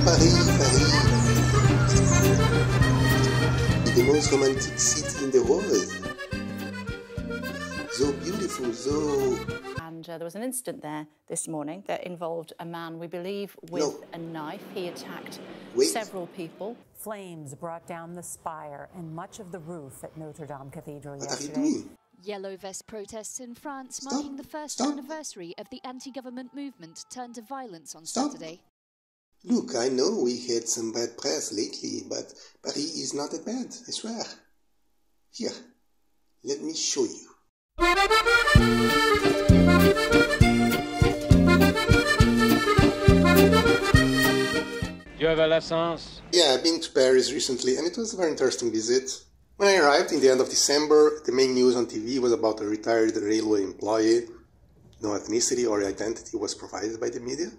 Paris, Paris. The most romantic city in the world. So beautiful, so... And there was an incident there this morning that involved a man, we believe, with a knife. He attacked several people. Flames brought down the spire and much of the roof at Notre Dame Cathedral What yesterday. are you doing? Yellow vest protests in France marking the first anniversary of the anti-government movement turned to violence on Saturday. Look, I know we had some bad press lately, but Paris is not that bad, I swear. Here, let me show you. You have a license? Yeah, I've been to Paris recently and it was a very interesting visit. When I arrived in the end of December, the main news on TV was about a retired railway employee, no ethnicity or identity was provided by the media,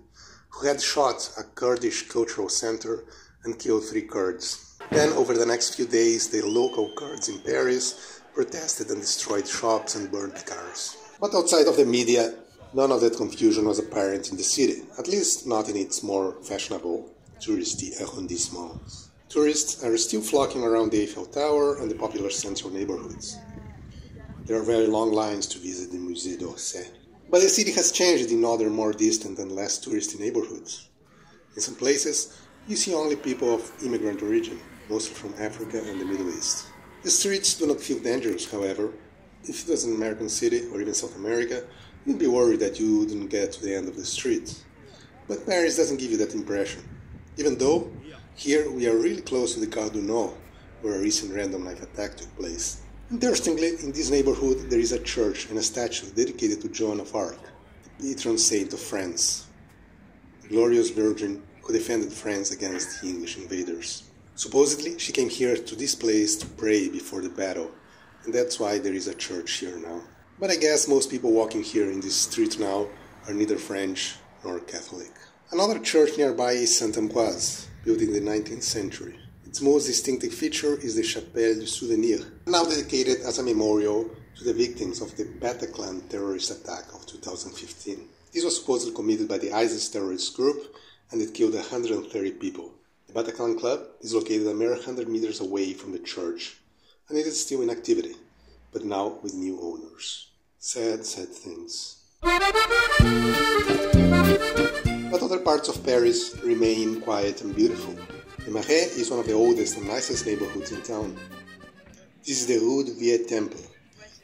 who had shot a Kurdish cultural center and killed 3 Kurds. Then, over the next few days, the local Kurds in Paris protested and destroyed shops and burned cars. But outside of the media, none of that confusion was apparent in the city, at least not in its more fashionable, touristy arrondissements. Tourists are still flocking around the Eiffel Tower and the popular central neighborhoods. There are very long lines to visit the Musée d'Orsay. But the city has changed in other more distant and less touristy neighborhoods. In some places, you see only people of immigrant origin, mostly from Africa and the Middle East. The streets do not feel dangerous, however. If it was an American city or even South America, you'd be worried that you wouldn't get to the end of the street. But Paris doesn't give you that impression, even though here we are really close to the Gare du Nord, where a recent random knife attack took place. Interestingly, in this neighborhood there is a church and a statue dedicated to Joan of Arc, the patron saint of France, the glorious Virgin who defended France against the English invaders. Supposedly, she came here to this place to pray before the battle, and that's why there is a church here now. But I guess most people walking here in this street now are neither French nor Catholic. Another church nearby is Saint-Ambroise, built in the 19th century. Its most distinctive feature is the Chapelle du Souvenir, now dedicated as a memorial to the victims of the Bataclan terrorist attack of 2015. This was supposedly committed by the ISIS terrorist group, and it killed 130 people. The Bataclan Club is located a mere 100 meters away from the church, and it is still in activity, but now with new owners. Sad, sad things. But other parts of Paris remain quiet and beautiful. The Marais is one of the oldest and nicest neighborhoods in town. This is the Rue du Vieux Temple,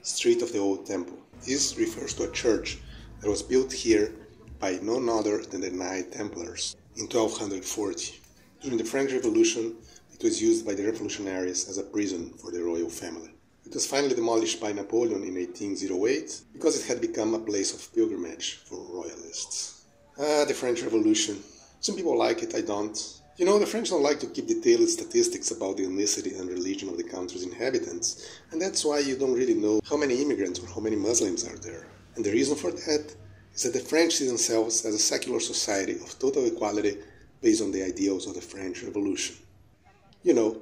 Street of the Old Temple. This refers to a church that was built here by none other than the Knight Templars in 1240. During the French Revolution, it was used by the revolutionaries as a prison for the royal family. It was finally demolished by Napoleon in 1808 because it had become a place of pilgrimage for royalists. The French Revolution. Some people like it, I don't. You know, the French don't like to keep detailed statistics about the ethnicity and religion of the country's inhabitants, and that's why you don't really know how many immigrants or how many Muslims are there. And the reason for that is that the French see themselves as a secular society of total equality based on the ideals of the French Revolution. You know,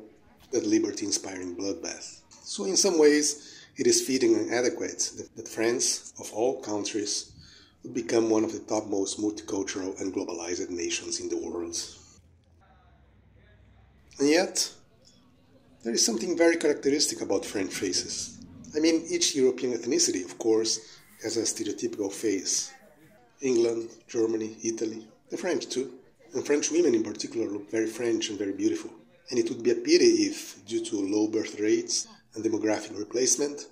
that liberty-inspiring bloodbath. So in some ways, it is fitting and adequate that France, of all countries, would become one of the topmost multicultural and globalized nations in the world. And yet, there is something very characteristic about French faces. I mean, each European ethnicity, of course, has a stereotypical face. England, Germany, Italy, the French too. And French women in particular look very French and very beautiful. And it would be a pity if, due to low birth rates and demographic replacement,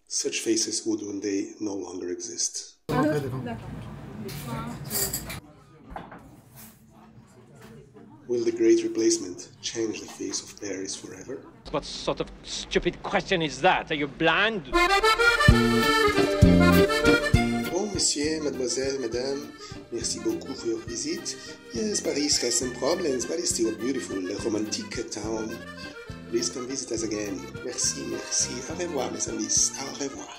such faces would one day no longer exist. Will the great replacement change the face of Paris forever? What sort of stupid question is that? Are you blind? Oh, monsieur, mademoiselle, madame, merci beaucoup for your visit. Yes, Paris has some problems, but it's still a beautiful, romantic town. Please come visit us again. Merci, merci. Au revoir, mes amis. Au revoir.